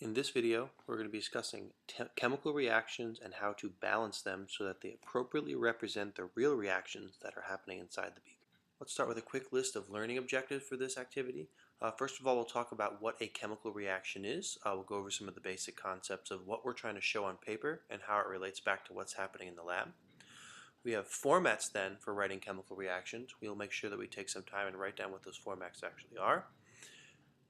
In this video, we're going to be discussing chemical reactions and how to balance them so that they appropriately represent the real reactions that are happening inside the beaker. Let's start with a quick list of learning objectives for this activity. First of all, we'll talk about what a chemical reaction is. We'll go over some of the basic concepts of what we're trying to show on paper and how it relates back to what's happening in the lab. We have formats then for writing chemical reactions. We'll make sure that we take some time and write down what those formats actually are.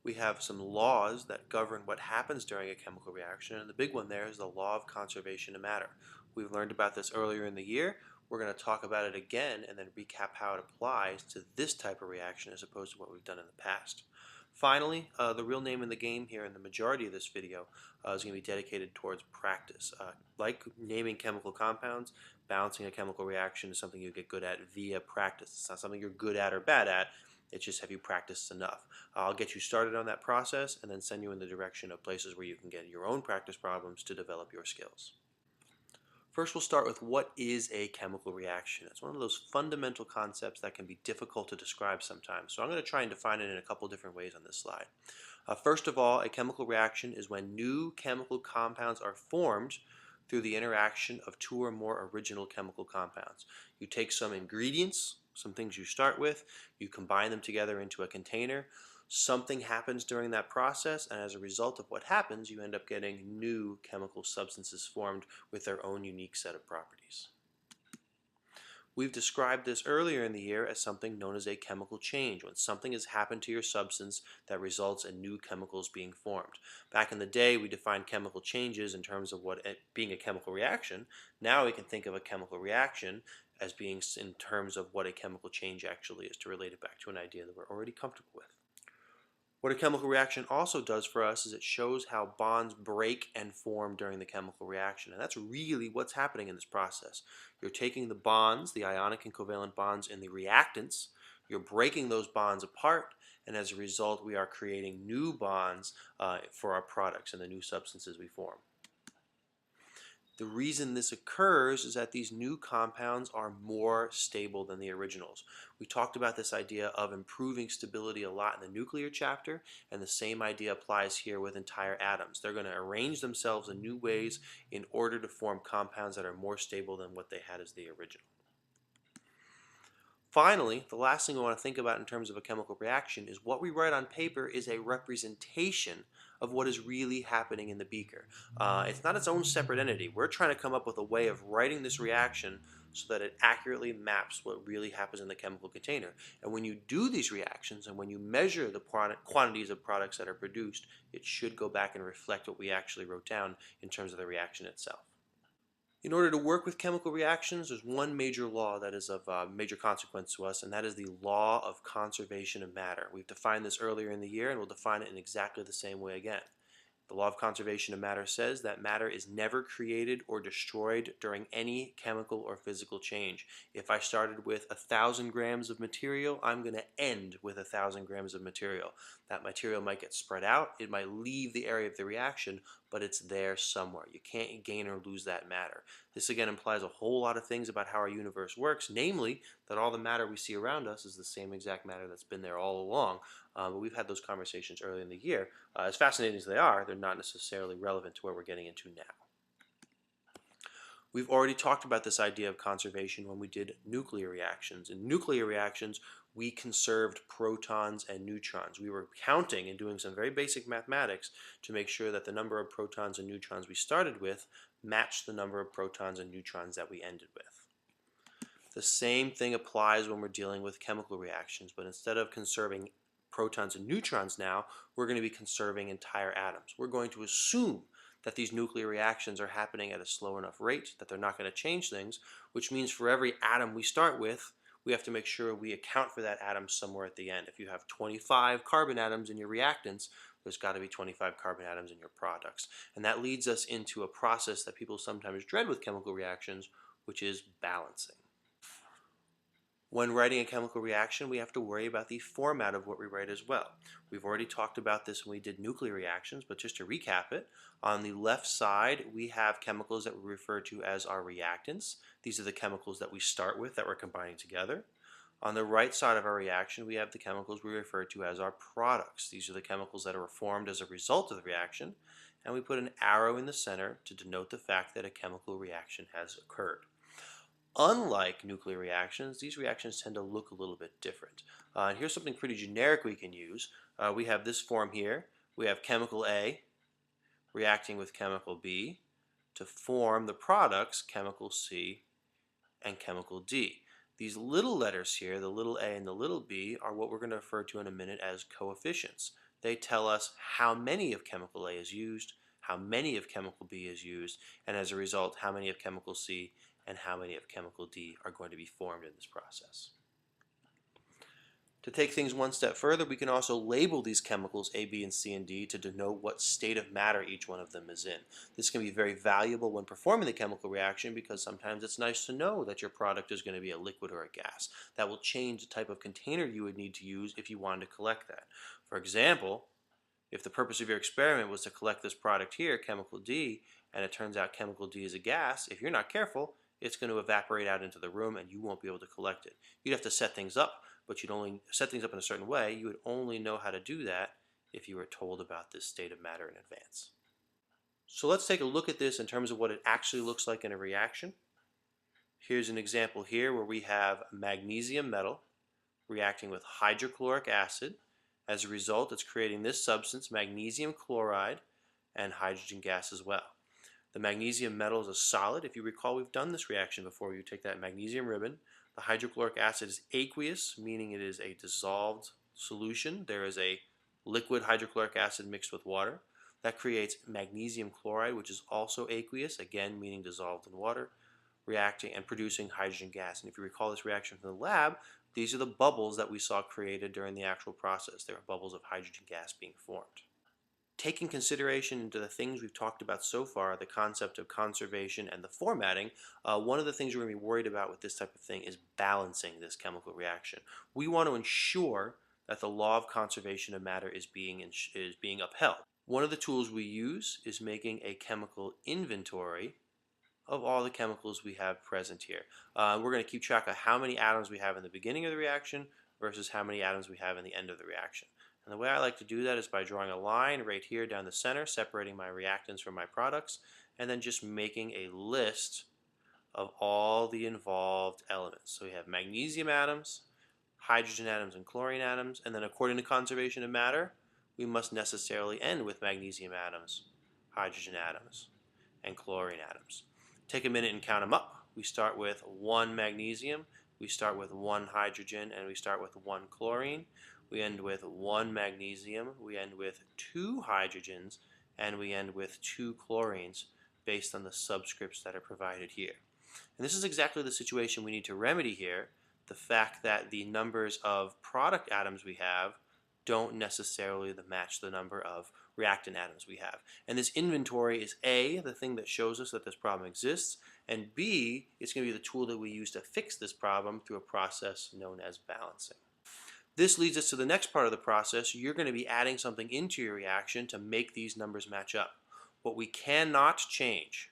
We have some laws that govern what happens during a chemical reaction, and the big one there is the law of conservation of matter. We've learned about this earlier in the year. We're going to talk about it again and then recap how it applies to this type of reaction as opposed to what we've done in the past. Finally, the real name in the game here in the majority of this video is going to be dedicated towards practice. Like naming chemical compounds, balancing a chemical reaction is something you get good at via practice. It's not something you're good at or bad at. It's just have you practiced enough. I'll get you started on that process and then send you in the direction of places where you can get your own practice problems to develop your skills. First, we'll start with what is a chemical reaction. It's one of those fundamental concepts that can be difficult to describe sometimes. So I'm going to try and define it in a couple different ways on this slide. First of all, a chemical reaction is when new chemical compounds are formed through the interaction of two or more original chemical compounds. You take some ingredients, some things you start with, you combine them together into a container, something happens during that process, and as a result of what happens, you end up getting new chemical substances formed with their own unique set of properties. We've described this earlier in the year as something known as a chemical change, when something has happened to your substance that results in new chemicals being formed. Back in the day, we defined chemical changes in terms of what being a chemical reaction. Now we can think of a chemical reaction as being in terms of what a chemical change actually is, to relate it back to an idea that we're already comfortable with. What a chemical reaction also does for us is it shows how bonds break and form during the chemical reaction. And that's really what's happening in this process. You're taking the bonds, the ionic and covalent bonds in the reactants, you're breaking those bonds apart, and as a result we are creating new bonds for our products and the new substances we form. The reason this occurs is that these new compounds are more stable than the originals. We talked about this idea of improving stability a lot in the nuclear chapter, and the same idea applies here with entire atoms. They're going to arrange themselves in new ways in order to form compounds that are more stable than what they had as the original. Finally, the last thing we want to think about in terms of a chemical reaction is what we write on paper is a representation of what is really happening in the beaker. It's not its own separate entity. We're trying to come up with a way of writing this reaction so that it accurately maps what really happens in the chemical container. And when you do these reactions and when you measure the quantities of products that are produced, it should go back and reflect what we actually wrote down in terms of the reaction itself. In order to work with chemical reactions, there's one major law that is of major consequence to us, and that is the law of conservation of matter. We've defined this earlier in the year, and we'll define it in exactly the same way again. The law of conservation of matter says that matter is never created or destroyed during any chemical or physical change. If I started with 1,000 grams of material, I'm going to end with 1,000 grams of material. That material might get spread out, it might leave the area of the reaction, but it's there somewhere. You can't gain or lose that matter. This again implies a whole lot of things about how our universe works, namely that all the matter we see around us is the same exact matter that's been there all along. But we've had those conversations early in the year. As fascinating as they are, they're not necessarily relevant to where we're getting into now. We've already talked about this idea of conservation when we did nuclear reactions. In nuclear reactions, we conserved protons and neutrons. We were counting and doing some very basic mathematics to make sure that the number of protons and neutrons we started with matched the number of protons and neutrons that we ended with. The same thing applies when we're dealing with chemical reactions, but instead of conserving protons and neutrons now, we're going to be conserving entire atoms. We're going to assume that these nuclear reactions are happening at a slow enough rate that they're not going to change things, which means for every atom we start with, we have to make sure we account for that atom somewhere at the end. If you have 25 carbon atoms in your reactants, there's got to be 25 carbon atoms in your products. And that leads us into a process that people sometimes dread with chemical reactions, which is balancing. When writing a chemical reaction, we have to worry about the format of what we write as well. We've already talked about this when we did nuclear reactions, but just to recap it, on the left side we have chemicals that we refer to as our reactants. These are the chemicals that we start with that we're combining together. On the right side of our reaction, we have the chemicals we refer to as our products. These are the chemicals that are formed as a result of the reaction. and we put an arrow in the center to denote the fact that a chemical reaction has occurred. Unlike nuclear reactions, these reactions tend to look a little bit different. And here's something pretty generic we can use. We have this form here. We have chemical A reacting with chemical B to form the products chemical C and chemical D. These little letters here, the little a and the little b, are what we're going to refer to in a minute as coefficients. They tell us how many of chemical A is used, how many of chemical B is used, and as a result, how many of chemical C and how many of chemical D are going to be formed in this process. To take things one step further, we can also label these chemicals A, B, and C, and D to denote what state of matter each one of them is in. This can be very valuable when performing the chemical reaction because sometimes it's nice to know that your product is going to be a liquid or a gas. That will change the type of container you would need to use if you wanted to collect that. For example, if the purpose of your experiment was to collect this product here, chemical D, and it turns out chemical D is a gas, if you're not careful, it's going to evaporate out into the room and you won't be able to collect it. You'd have to set things up, but you'd only set things up in a certain way. You would only know how to do that if you were told about this state of matter in advance. So let's take a look at this in terms of what it actually looks like in a reaction. Here's an example here where we have magnesium metal reacting with hydrochloric acid. As a result, it's creating this substance, magnesium chloride, and hydrogen gas as well. The magnesium metal is a solid. If you recall, we've done this reaction before. You take that magnesium ribbon. The hydrochloric acid is aqueous, meaning it is a dissolved solution. There is a liquid hydrochloric acid mixed with water. That creates magnesium chloride, which is also aqueous, again meaning dissolved in water, reacting and producing hydrogen gas. And if you recall this reaction from the lab, these are the bubbles that we saw created during the actual process. There are bubbles of hydrogen gas being formed. Taking consideration into the things we've talked about so far, the concept of conservation and the formatting, one of the things we're going to be worried about with this type of thing is balancing this chemical reaction. We want to ensure that the law of conservation of matter is being upheld. One of the tools we use is making a chemical inventory of all the chemicals we have present here. We're going to keep track of how many atoms we have in the beginning of the reaction versus how many atoms we have in the end of the reaction. And the way I like to do that is by drawing a line right here down the center, separating my reactants from my products, and then just making a list of all the involved elements. So we have magnesium atoms, hydrogen atoms, and chlorine atoms, and then according to conservation of matter, we must necessarily end with magnesium atoms, hydrogen atoms, and chlorine atoms. Take a minute and count them up. We start with 1 magnesium, we start with 1 hydrogen, and we start with 1 chlorine. We end with 1 magnesium, we end with 2 hydrogens, and we end with 2 chlorines based on the subscripts that are provided here. And this is exactly the situation we need to remedy here, the fact that the numbers of product atoms we have don't necessarily match the number of reactant atoms we have. And this inventory is A, the thing that shows us that this problem exists, and B, it's going to be the tool that we use to fix this problem through a process known as balancing. This leads us to the next part of the process. You're going to be adding something into your reaction to make these numbers match up. What we cannot change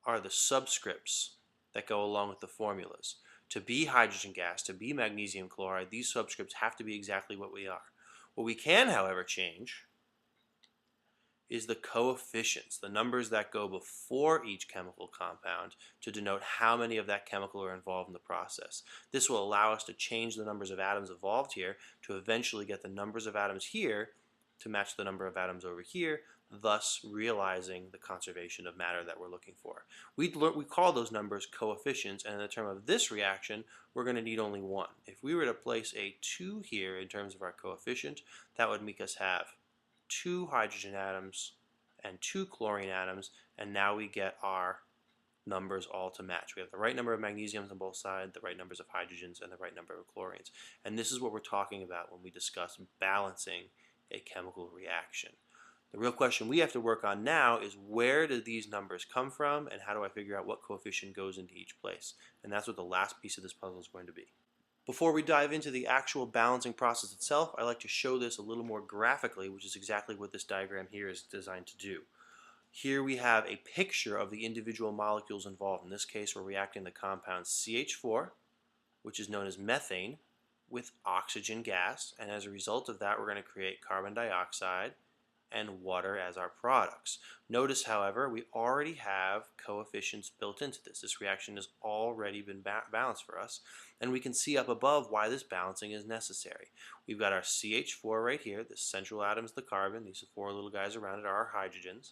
are the subscripts that go along with the formulas. To be hydrogen gas, to be magnesium chloride, these subscripts have to be exactly what we are. What we can, however, change is the coefficients, the numbers that go before each chemical compound to denote how many of that chemical are involved in the process. This will allow us to change the numbers of atoms involved here to eventually get the numbers of atoms here to match the number of atoms over here, thus realizing the conservation of matter that we're looking for. We call those numbers coefficients, and in the term of this reaction, we're going to need only 1. If we were to place a 2 here in terms of our coefficient, that would make us have 2 hydrogen atoms and 2 chlorine atoms, and now we get our numbers all to match. We have the right number of magnesiums on both sides, the right numbers of hydrogens, and the right number of chlorines. And this is what we're talking about when we discuss balancing a chemical reaction. The real question we have to work on now is where do these numbers come from, and how do I figure out what coefficient goes into each place? And that's what the last piece of this puzzle is going to be. Before we dive into the actual balancing process itself, I like to show this a little more graphically, which is exactly what this diagram here is designed to do. Here we have a picture of the individual molecules involved. In this case, we're reacting the compound CH4, which is known as methane, with oxygen gas, and as a result of that, we're going to create carbon dioxide and water as our products. Notice, however, we already have coefficients built into this. This reaction has already been balanced for us, and we can see up above why this balancing is necessary. We've got our CH4 right here. This central atom is the carbon. These four little guys around it are our hydrogens.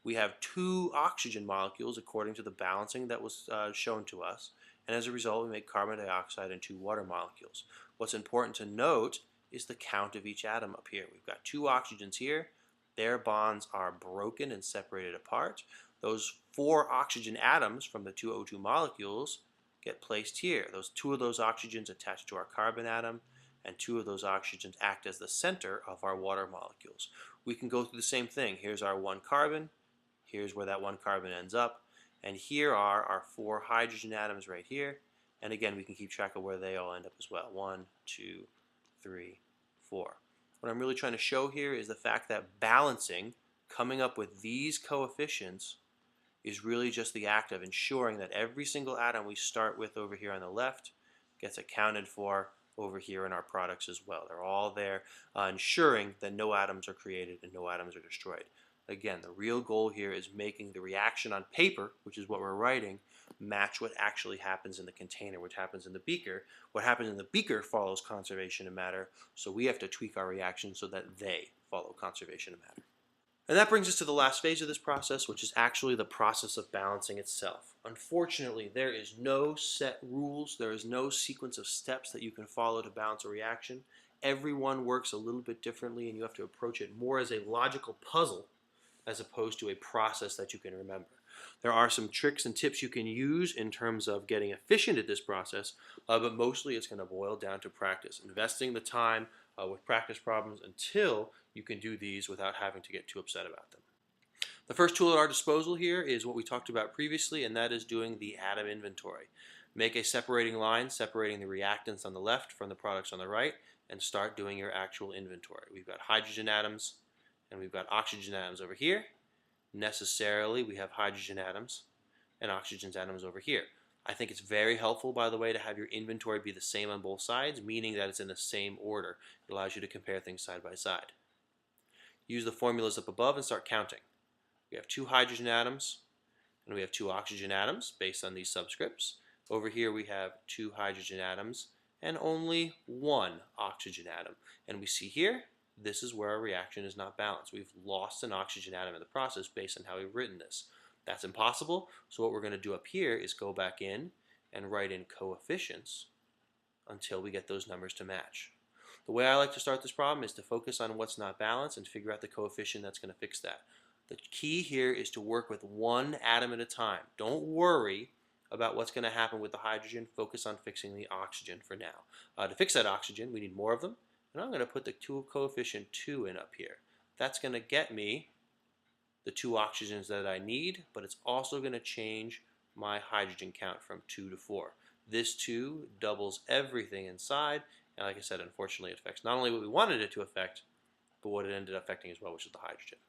We have two oxygen molecules according to the balancing that was shown to us, and as a result we make carbon dioxide and two water molecules. What's important to note is the count of each atom up here. We've got two oxygens here. Their bonds are broken and separated apart. Those four oxygen atoms from the two O2 molecules get placed here. Two of those oxygens attach to our carbon atom, and two of those oxygens act as the center of our water molecules. We can go through the same thing. Here's our one carbon. Here's where that one carbon ends up. And here are our four hydrogen atoms right here. And again, we can keep track of where they all end up as well. 1, 2, 3, 4. What I'm really trying to show here is the fact that balancing, coming up with these coefficients, is really just the act of ensuring that every single atom we start with over here on the left gets accounted for over here in our products as well. They're all there, ensuring that no atoms are created and no atoms are destroyed. Again, the real goal here is making the reaction on paper, which is what we're writing, match what actually happens in the container, which happens in the beaker. What happens in the beaker follows conservation of matter, so we have to tweak our reaction so that they follow conservation of matter. And that brings us to the last phase of this process, which is actually the process of balancing itself. Unfortunately, there is no set rules, there is no sequence of steps that you can follow to balance a reaction. Everyone works a little bit differently, and you have to approach it more as a logical puzzle as opposed to a process that you can remember. There are some tricks and tips you can use in terms of getting efficient at this process, but mostly it's going to boil down to practice, investing the time with practice problems until you can do these without having to get too upset about them. The first tool at our disposal here is what we talked about previously, and that is doing the atom inventory. Make a separating line separating the reactants on the left from the products on the right, and start doing your actual inventory. We've got hydrogen atoms, and we've got oxygen atoms over here. Necessarily, we have hydrogen atoms and oxygen atoms over here. I think it's very helpful, by the way, to have your inventory be the same on both sides, meaning that it's in the same order. It allows you to compare things side by side. Use the formulas up above and start counting. We have two hydrogen atoms, and we have two oxygen atoms based on these subscripts. Over here we have two hydrogen atoms and only one oxygen atom. And we see here, this is where our reaction is not balanced. We've lost an oxygen atom in the process based on how we've written this. That's impossible, so what we're going to do up here is go back in and write in coefficients until we get those numbers to match. The way I like to start this problem is to focus on what's not balanced and figure out the coefficient that's going to fix that. The key here is to work with one atom at a time. Don't worry about what's going to happen with the hydrogen. Focus on fixing the oxygen for now. To fix that oxygen, we need more of them. And I'm going to put the coefficient 2 in up here. That's going to get me the two oxygens that I need, but it's also going to change my hydrogen count from 2 to 4. This 2 doubles everything inside, and like I said, unfortunately it affects not only what we wanted it to affect, but what it ended up affecting as well, which is the hydrogen.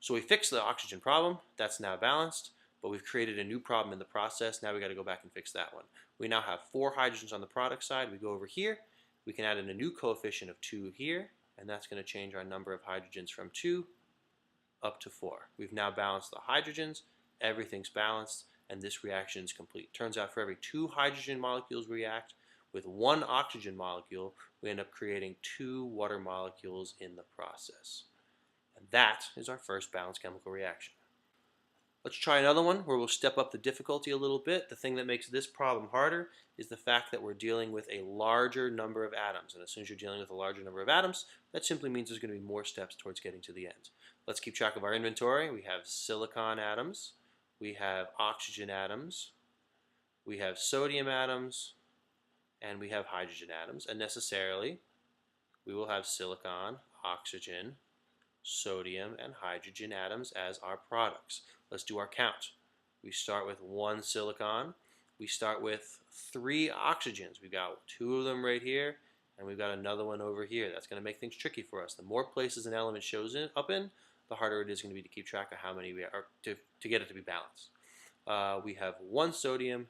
So we fixed the oxygen problem. That's now balanced, but we've created a new problem in the process. Now we got to go back and fix that one. We now have 4 hydrogens on the product side. We go over here. We can add in a new coefficient of 2 here, and that's going to change our number of hydrogens from 2 up to 4. We've now balanced the hydrogens, everything's balanced, and this reaction is complete. Turns out for every 2 hydrogen molecules react with 1 oxygen molecule, we end up creating 2 water molecules in the process. And that is our first balanced chemical reaction. Let's try another one where we'll step up the difficulty a little bit. The thing that makes this problem harder is the fact that we're dealing with a larger number of atoms. And as soon as you're dealing with a larger number of atoms, that simply means there's going to be more steps towards getting to the end. Let's keep track of our inventory. We have silicon atoms, we have oxygen atoms, we have sodium atoms, and we have hydrogen atoms. And necessarily, we will have silicon, oxygen, sodium, and hydrogen atoms as our products. Let's do our count. We start with 1 silicon. We start with 3 oxygens. We've got 2 of them right here, and we've got another one over here. That's going to make things tricky for us. The more places an element shows up in, the harder it is going to be to keep track of how many we are to get it to be balanced. We have 1 sodium,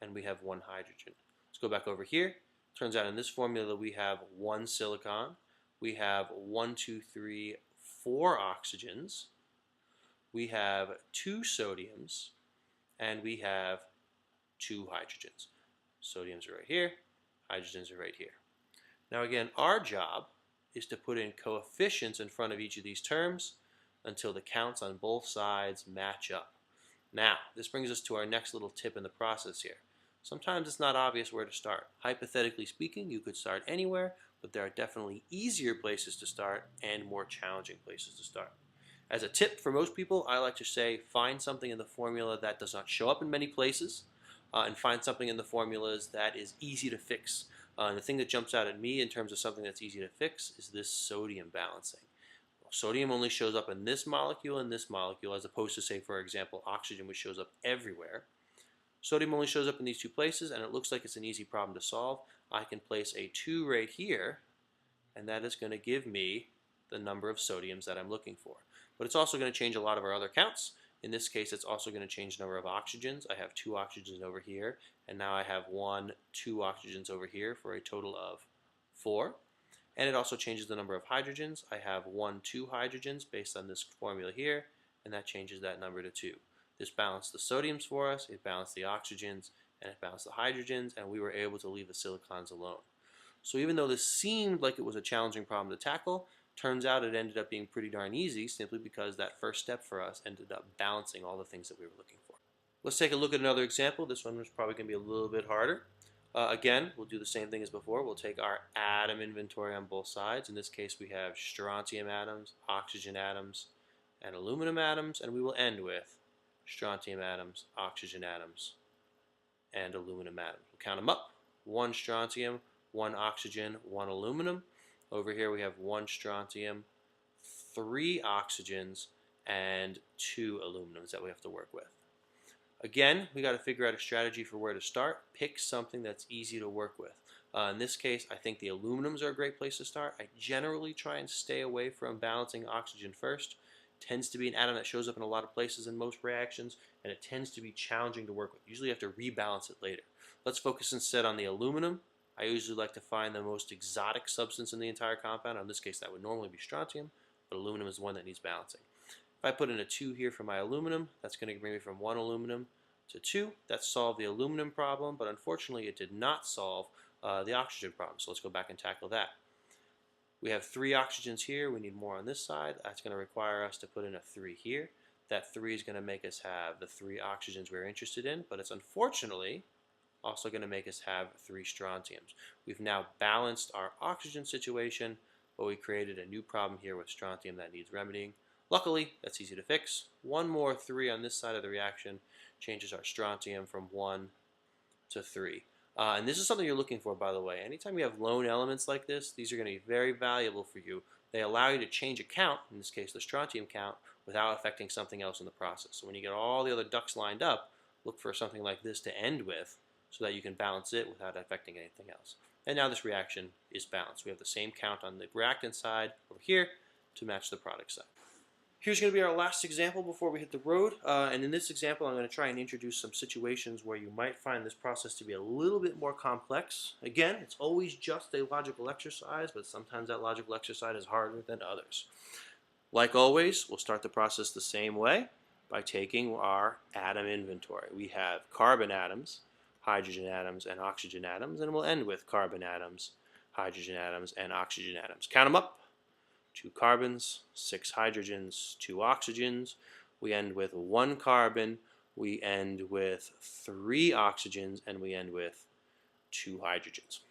and we have 1 hydrogen. Let's go back over here. Turns out in this formula we have 1 silicon. We have 1, 2, 3, 4 oxygens, we have 2 sodiums, and we have 2 hydrogens. Sodiums are right here, hydrogens are right here. Now again, our job is to put in coefficients in front of each of these terms until the counts on both sides match up. Now, this brings us to our next little tip in the process here. Sometimes it's not obvious where to start. Hypothetically speaking, you could start anywhere, but there are definitely easier places to start and more challenging places to start. As a tip for most people, I like to say find something in the formula that does not show up in many places, and find something in the formulas that is easy to fix. And the thing that jumps out at me in terms of something that's easy to fix is this sodium balancing. Sodium only shows up in this molecule and this molecule, as opposed to, say, for example, oxygen, which shows up everywhere. Sodium only shows up in these 2 places, and it looks like it's an easy problem to solve. I can place a 2 right here, and that is going to give me the number of sodiums that I'm looking for. But it's also going to change a lot of our other counts. In this case, it's also going to change the number of oxygens. I have 2 oxygens over here, and now I have 2 oxygens over here for a total of 4. And it also changes the number of hydrogens. I have 2 hydrogens based on this formula here, and that changes that number to 2. This balanced the sodiums for us, it balanced the oxygens, and it balanced the hydrogens, and we were able to leave the silicons alone. So even though this seemed like it was a challenging problem to tackle, turns out it ended up being pretty darn easy simply because that first step for us ended up balancing all the things that we were looking for. Let's take a look at another example. This one was probably going to be a little bit harder. Again, we'll do the same thing as before. We'll take our atom inventory on both sides. In this case, we have strontium atoms, oxygen atoms, and aluminum atoms, and we will end with strontium atoms, oxygen atoms, and aluminum atoms. We'll count them up. 1 strontium, 1 oxygen, 1 aluminum. Over here we have 1 strontium, 3 oxygens, and 2 aluminums that we have to work with. Again, we got to figure out a strategy for where to start. Pick something that's easy to work with. In this case, I think the aluminums are a great place to start. I generally try and stay away from balancing oxygen first. It tends to be an atom that shows up in a lot of places in most reactions, and it tends to be challenging to work with. Usually you have to rebalance it later. Let's focus instead on the aluminum. I usually like to find the most exotic substance in the entire compound. In this case, that would normally be strontium, but aluminum is one that needs balancing. If I put in a 2 here for my aluminum, that's going to bring me from 1 aluminum to 2. That solved the aluminum problem, but unfortunately it did not solve the oxygen problem. So let's go back and tackle that. We have 3 oxygens here. We need more on this side. That's going to require us to put in a 3 here. That 3 is going to make us have the 3 oxygens we're interested in, but it's unfortunately also going to make us have 3 strontiums. We've now balanced our oxygen situation, but we created a new problem here with strontium that needs remedying. Luckily, that's easy to fix. 1 more 3 on this side of the reaction changes our strontium from 1 to 3. And this is something you're looking for, by the way. Anytime you have lone elements like this, these are going to be very valuable for you. They allow you to change a count, in this case the strontium count, without affecting something else in the process. So when you get all the other ducks lined up, look for something like this to end with so that you can balance it without affecting anything else. And now this reaction is balanced. We have the same count on the reactant side over here to match the product side. Here's going to be our last example before we hit the road, and in this example I'm going to try and introduce some situations where you might find this process to be a little bit more complex. Again, it's always just a logical exercise, but sometimes that logical exercise is harder than others. Like always, we'll start the process the same way by taking our atom inventory. We have carbon atoms, hydrogen atoms, and oxygen atoms, and we'll end with carbon atoms, hydrogen atoms, and oxygen atoms. Count them up. 2 carbons, 6 hydrogens, 2 oxygens. We end with 1 carbon, we end with 3 oxygens, and we end with 2 hydrogens.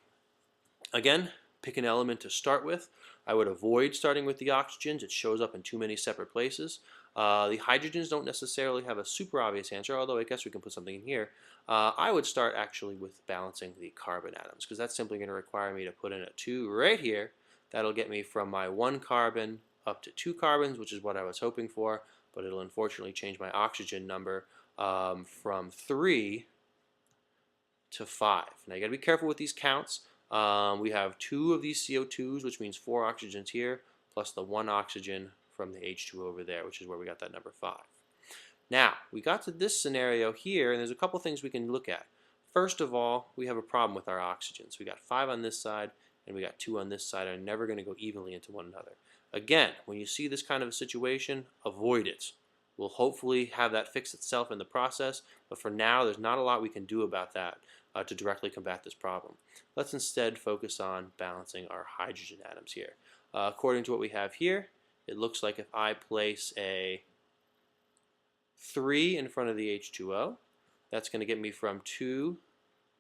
Again, pick an element to start with. I would avoid starting with the oxygens. It shows up in too many separate places. The hydrogens don't necessarily have a super obvious answer, although I guess we can put something in here. I would start actually with balancing the carbon atoms, because that's simply going to require me to put in a 2 right here. That'll get me from my 1 carbon up to 2 carbons, which is what I was hoping for, but it'll unfortunately change my oxygen number from 3 to 5. Now you got to be careful with these counts. We have 2 of these CO2s, which means 4 oxygens here, plus the 1 oxygen from the H2 over there, which is where we got that number 5. Now, we got to this scenario here, and there's a couple things we can look at. First of all, we have a problem with our oxygens. We got 5 on this side, and we got 2 on this side, and are never going to go evenly into one another. Again, when you see this kind of a situation, avoid it. We'll hopefully have that fix itself in the process, but for now, there's not a lot we can do about that to directly combat this problem. Let's instead focus on balancing our hydrogen atoms here. According to what we have here, it looks like if I place a 3 in front of the H2O, that's going to get me from 2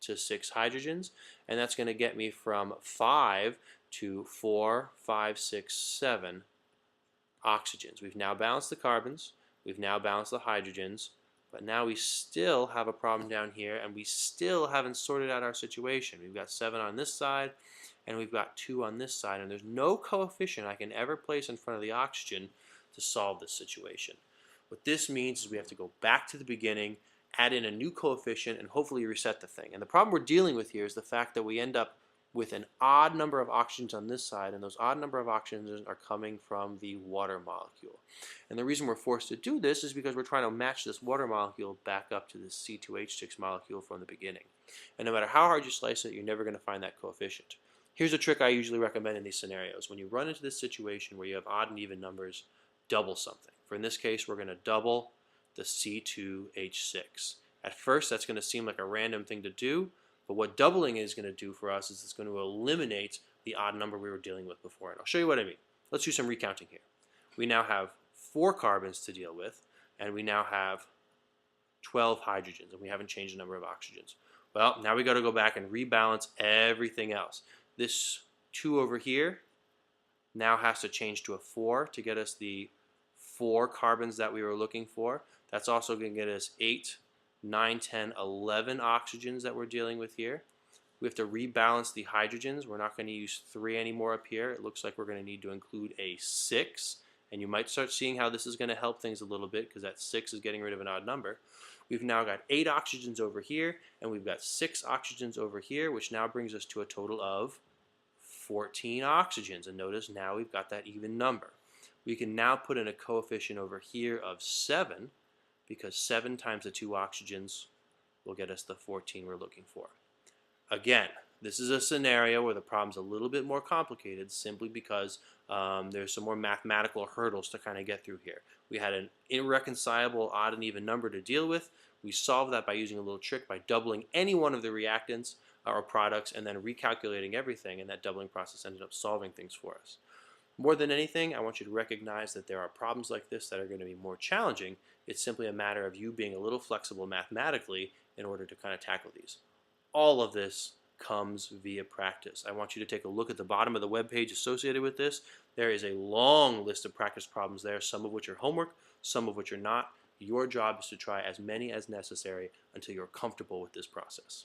to 6 hydrogens, and that's going to get me from 5 to 4, 5, 6, 7 oxygens. We've now balanced the carbons, we've now balanced the hydrogens, but now we still have a problem down here, and we still haven't sorted out our situation. We've got 7 on this side, and we've got 2 on this side, and there's no coefficient I can ever place in front of the oxygen to solve this situation. What this means is we have to go back to the beginning, add in a new coefficient, and hopefully reset the thing. And the problem we're dealing with here is the fact that we end up with an odd number of oxygens on this side, and those odd number of oxygens are coming from the water molecule. And the reason we're forced to do this is because we're trying to match this water molecule back up to this C2H6 molecule from the beginning. And no matter how hard you slice it, you're never going to find that coefficient. Here's a trick I usually recommend in these scenarios. When you run into this situation where you have odd and even numbers, double something. For in this case, we're going to double the C2H6. At first, that's going to seem like a random thing to do, but what doubling is going to do for us is it's going to eliminate the odd number we were dealing with before. And I'll show you what I mean. Let's do some recounting here. We now have 4 carbons to deal with, and we now have 12 hydrogens, and we haven't changed the number of oxygens. Well, now we got to go back and rebalance everything else. This 2 over here now has to change to a 4 to get us the 4 carbons that we were looking for. That's also going to get us 8, 9, 10, 11 oxygens that we're dealing with here. We have to rebalance the hydrogens. We're not going to use 3 anymore up here. It looks like we're going to need to include a 6. And you might start seeing how this is going to help things a little bit because that 6 is getting rid of an odd number. We've now got 8 oxygens over here, and we've got 6 oxygens over here, which now brings us to a total of 14 oxygens. And notice now we've got that even number. We can now put in a coefficient over here of 7, because 7 times the 2 oxygens will get us the 14 we're looking for. Again, this is a scenario where the problem's a little bit more complicated simply because there's some more mathematical hurdles to kind of get through here. We had an irreconcilable odd and even number to deal with. We solved that by using a little trick by doubling any one of the reactants or products and then recalculating everything, and that doubling process ended up solving things for us. More than anything, I want you to recognize that there are problems like this that are going to be more challenging. It's simply a matter of you being a little flexible mathematically in order to kind of tackle these. All of this comes via practice. I want you to take a look at the bottom of the web page associated with this. There is a long list of practice problems there, some of which are homework, some of which are not. Your job is to try as many as necessary until you're comfortable with this process.